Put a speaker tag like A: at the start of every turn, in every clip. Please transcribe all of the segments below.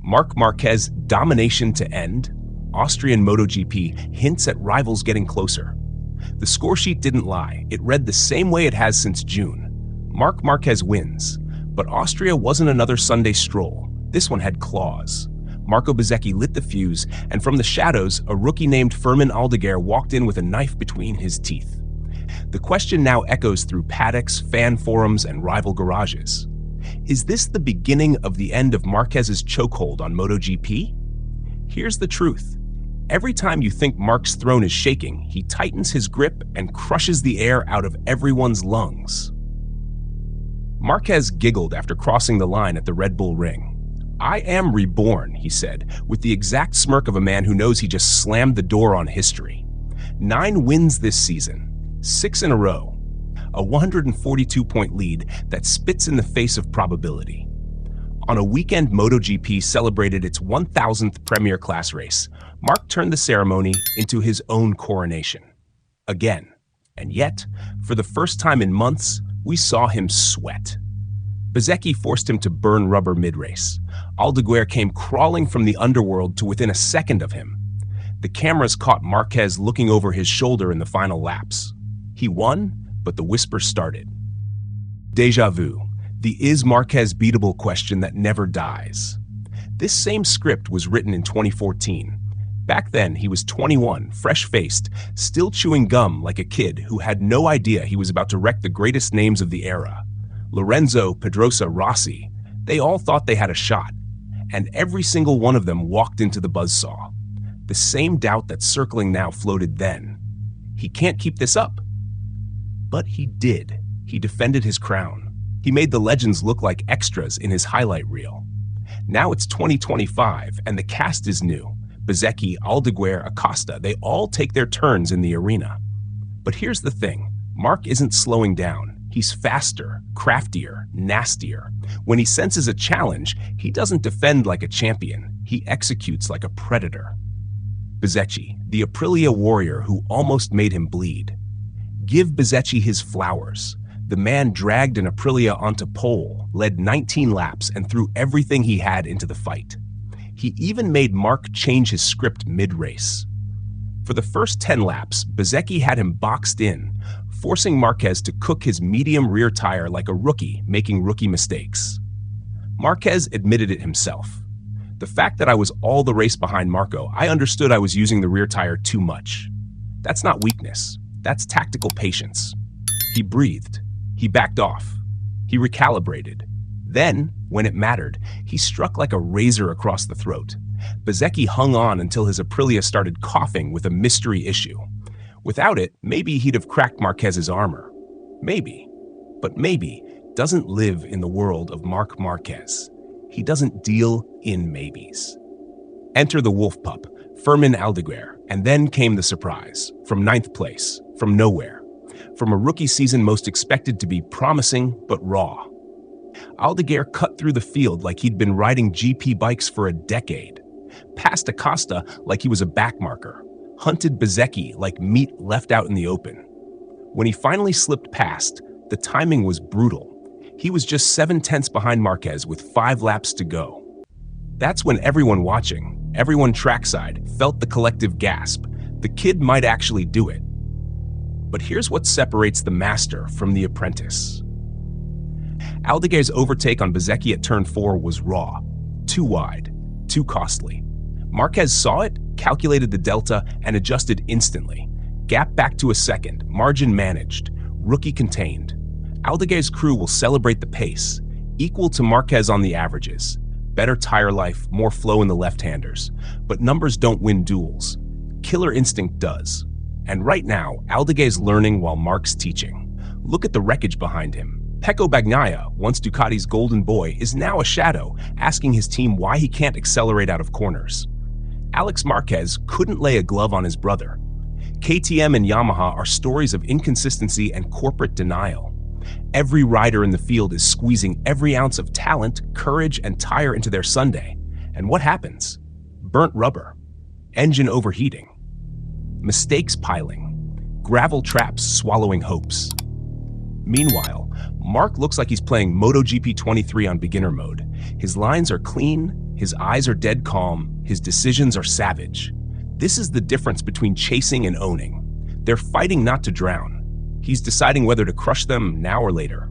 A: Marc Marquez domination to end? Austrian Motogp hints at rivals getting closer. The scoresheet didn't lie. It read the same way it has since June. Marc Marquez wins. But Austria wasn't another Sunday stroll. This one had claws. Marco Bezzecchi lit the fuse, and from the shadows, a rookie named Aldeguer walked in with a knife between his teeth. The question now echoes through paddocks, fan forums, and rival garages. Is this the beginning of the end of Marquez's chokehold on MotoGP? Here's the truth. Every time you think Marc's throne is shaking, he tightens his grip and crushes the air out of everyone's lungs. Marquez giggled after crossing the line at the Red Bull Ring. "I am reborn," he said, with the exact smirk of a man who knows he just slammed the door on history. 9 wins this season, 6 in a row. A 142-point lead that spits in the face of probability. On a weekend MotoGP celebrated its 1,000th Premier Class race, Marc turned the ceremony into his own coronation. Again. And yet, for the first time in months, we saw him sweat. Bezzecchi forced him to burn rubber mid-race. Aldeguer came crawling from the underworld to within a second of him. The cameras caught Marquez looking over his shoulder in the final laps. He won, but the whisper started. Déjà vu, the is Marquez beatable question that never dies. This same script was written in 2014. Back then, he was 21, fresh-faced, still chewing gum like a kid who had no idea he was about to wreck the greatest names of the era. Lorenzo, Pedrosa, Rossi, they all thought they had a shot, and every single one of them walked into the buzzsaw. The same doubt that's circling now floated then. He can't keep this up. But he did. He defended his crown. He made the legends look like extras in his highlight reel. Now it's 2025, and the cast is new. Bezzecchi, Aldeguer, Acosta, they all take their turns in the arena. But here's the thing. Marc isn't slowing down. He's faster, craftier, nastier. When he senses a challenge, he doesn't defend like a champion. He executes like a predator. Bezzecchi, the Aprilia warrior who almost made him bleed. Give Bezzecchi his flowers. The man dragged an Aprilia onto pole, led 19 laps, and threw everything he had into the fight. He even made Marc change his script mid-race. For the first 10 laps, Bezzecchi had him boxed in, forcing Marquez to cook his medium rear tire like a rookie, making rookie mistakes. Marquez admitted it himself. The fact that I was all the race behind Marco, I understood I was using the rear tire too much. That's not weakness. That's tactical patience. He breathed. He backed off. He recalibrated. Then, when it mattered, he struck like a razor across the throat. Bezzecchi hung on until his Aprilia started coughing with a mystery issue. Without it, maybe he'd have cracked Marquez's armor. Maybe. But maybe doesn't live in the world of Marc Marquez. He doesn't deal in maybes. Enter the wolf pup, Aldeguer, and then came the surprise. From 9th place, from nowhere. From a rookie season most expected to be promising but raw. Aldeguer cut through the field like he'd been riding GP bikes for a decade. Passed Acosta like he was a backmarker. Hunted Bezzecchi like meat left out in the open. When he finally slipped past, the timing was brutal. He was just 7/10 behind Marquez with 5 laps to go. That's when everyone watching, everyone trackside, felt the collective gasp. The kid might actually do it. But here's what separates the master from the apprentice. Aldeguer's overtake on Bezzecchi at turn 4 was raw, too wide, too costly. Marquez saw it, calculated the delta, and adjusted instantly. Gap back to a second, margin managed, rookie contained. Aldeguer's crew will celebrate the pace, equal to Marquez on the averages. Better tire life, more flow in the left-handers. But numbers don't win duels. Killer instinct does. And right now, Aldeguer's learning while Marc's teaching. Look at the wreckage behind him. Pecco Bagnaia, once Ducati's golden boy, is now a shadow, asking his team why he can't accelerate out of corners. Alex Marquez couldn't lay a glove on his brother. KTM and Yamaha are stories of inconsistency and corporate denial. Every rider in the field is squeezing every ounce of talent, courage, and tire into their Sunday. And what happens? Burnt rubber. Engine overheating. Mistakes piling. Gravel traps swallowing hopes. Meanwhile, Marc looks like he's playing MotoGP 23 on beginner mode. His lines are clean, His eyes are dead calm, his decisions are savage. This is the difference between chasing and owning. They're fighting not to drown. He's deciding whether to crush them now or later.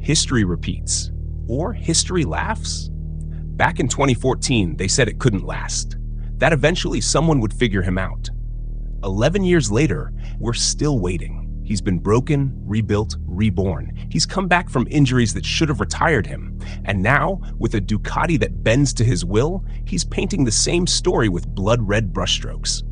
A: History repeats. Or history laughs? Back in 2014, they said it couldn't last. That eventually someone would figure him out. 11 years later, we're still waiting. He's been broken, rebuilt, reborn. He's come back from injuries that should have retired him. And now, with a Ducati that bends to his will, he's painting the same story with blood-red brushstrokes.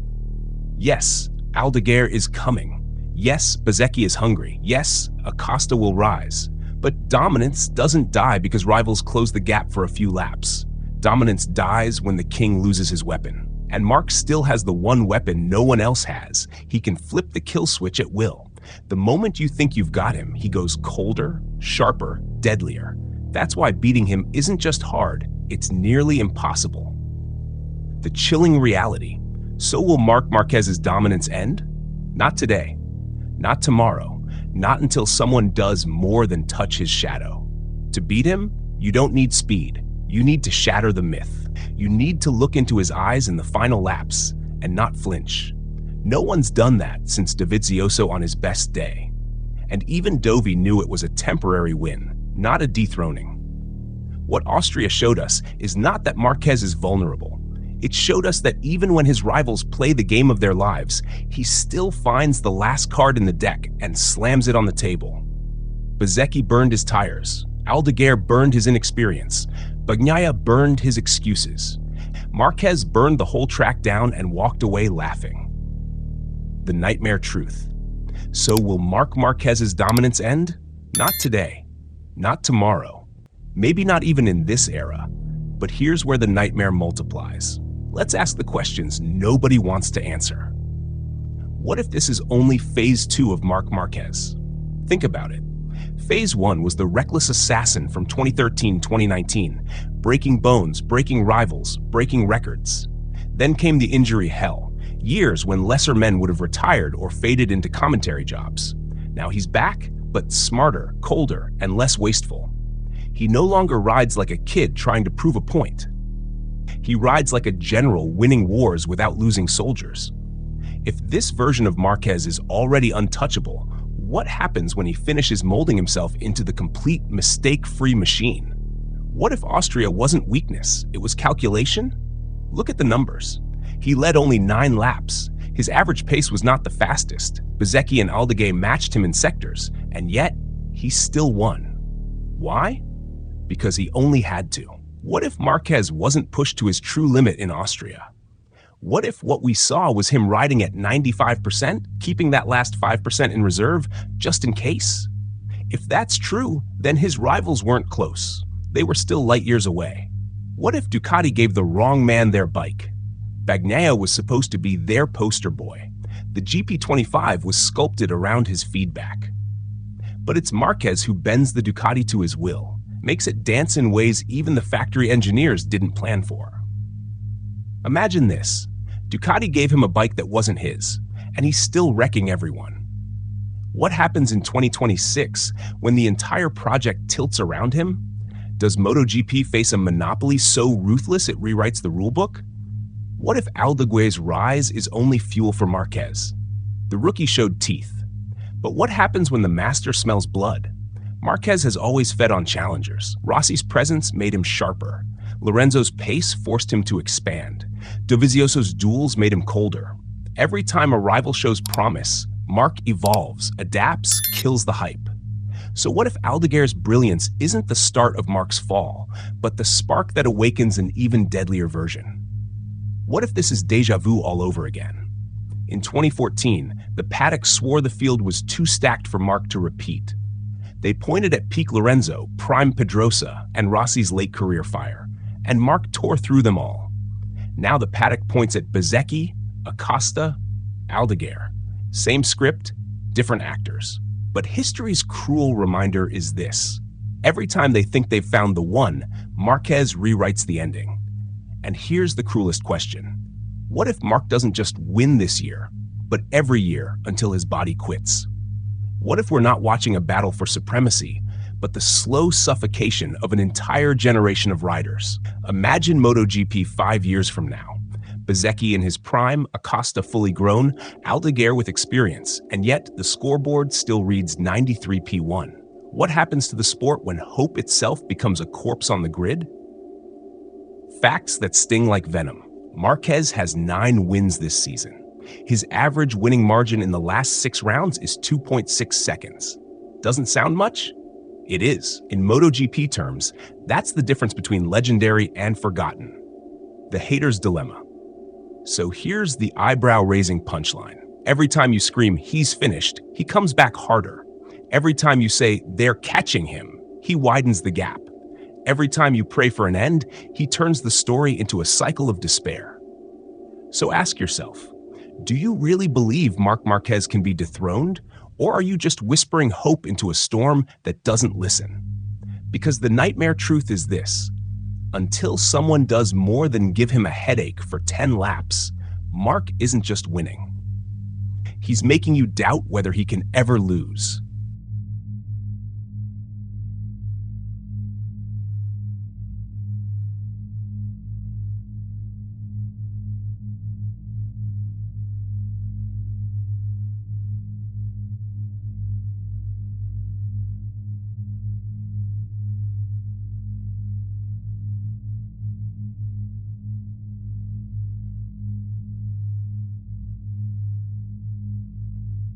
A: Yes, Aldeguer is coming. Yes, Bezzecchi is hungry. Yes, Acosta will rise. But dominance doesn't die because rivals close the gap for a few laps. Dominance dies when the king loses his weapon. And Marc still has the one weapon no one else has. He can flip the kill switch at will. The moment you think you've got him, he goes colder, sharper, deadlier. That's why beating him isn't just hard, it's nearly impossible. The chilling reality. So will Marc Marquez's dominance end? Not today. Not tomorrow. Not until someone does more than touch his shadow. To beat him, you don't need speed. You need to shatter the myth. You need to look into his eyes in the final laps and not flinch. No one's done that since Dovizioso on his best day. And even Dovi knew it was a temporary win, not a dethroning. What Austria showed us is not that Marquez is vulnerable. It showed us that even when his rivals play the game of their lives, he still finds the last card in the deck and slams it on the table. Bezzecchi burned his tires. Aldeguer burned his inexperience. Bagnaia burned his excuses. Marquez burned the whole track down and walked away laughing. The nightmare truth. So will Marc Marquez's dominance end? Not today. Not tomorrow. Maybe not even in this era. But here's where the nightmare multiplies. Let's ask the questions nobody wants to answer. What if this is only phase 2 of Marc Marquez? Think about it. Phase 1 was the reckless assassin from 2013-2019, breaking bones, breaking rivals, breaking records. Then came the injury hell, years when lesser men would have retired or faded into commentary jobs. Now he's back, but smarter, colder, and less wasteful. He no longer rides like a kid trying to prove a point. He rides like a general winning wars without losing soldiers. If this version of Marquez is already untouchable, what happens when he finishes molding himself into the complete mistake-free machine? What if Austria wasn't weakness, it was calculation? Look at the numbers. He led only 9 laps. His average pace was not the fastest. Bezzecchi and Aldeguer matched him in sectors, and yet he still won. Why? Because he only had to. What if Marquez wasn't pushed to his true limit in Austria? What if what we saw was him riding at 95%, keeping that last 5% in reserve just in case? If that's true, then his rivals weren't close. They were still light years away. What if Ducati gave the wrong man their bike? Bagnaia was supposed to be their poster boy. The GP25 was sculpted around his feedback. But it's Marquez who bends the Ducati to his will, makes it dance in ways even the factory engineers didn't plan for. Imagine this. Ducati gave him a bike that wasn't his, and he's still wrecking everyone. What happens in 2026 when the entire project tilts around him? Does Motogp face a monopoly so ruthless it rewrites the rulebook? What if Aldeguer's rise is only fuel for Marquez? The rookie showed teeth. But what happens when the master smells blood? Marquez has always fed on challengers. Rossi's presence made him sharper. Lorenzo's pace forced him to expand. Dovizioso's duels made him colder. Every time a rival shows promise, Marc evolves, adapts, kills the hype. So what if Aldeguer's brilliance isn't the start of Marc's fall, but the spark that awakens an even deadlier version? What if this is déjà vu all over again? In 2014, the paddock swore the field was too stacked for Marc to repeat. They pointed at peak Lorenzo, prime Pedrosa, and Rossi's late career fire, and Marc tore through them all. Now the paddock points at Bezzecchi, Acosta, Aldeguer. Same script, different actors. But history's cruel reminder is this. Every time they think they've found the one, Marquez rewrites the ending. And here's the cruelest question. What if Marc doesn't just win this year, but every year until his body quits? What if we're not watching a battle for supremacy, but the slow suffocation of an entire generation of riders. Imagine MotoGP 5 years from now. Bezzecchi in his prime, Acosta fully grown, Aldeguer with experience, and yet the scoreboard still reads 93 P1. What happens to the sport when hope itself becomes a corpse on the grid? Facts that sting like venom. Marquez has 9 wins this season. His average winning margin in the last 6 rounds is 2.6 seconds. Doesn't sound much? It is. In MotoGP terms, that's the difference between legendary and forgotten. The hater's dilemma. So here's the eyebrow-raising punchline. Every time you scream, "He's finished," he comes back harder. Every time you say, "They're catching him," he widens the gap. Every time you pray for an end, he turns the story into a cycle of despair. So ask yourself, do you really believe Marc Marquez can be dethroned, or are you just whispering hope into a storm that doesn't listen? Because the nightmare truth is this: until someone does more than give him a headache for 10 laps, Marc isn't just winning. He's making you doubt whether he can ever lose.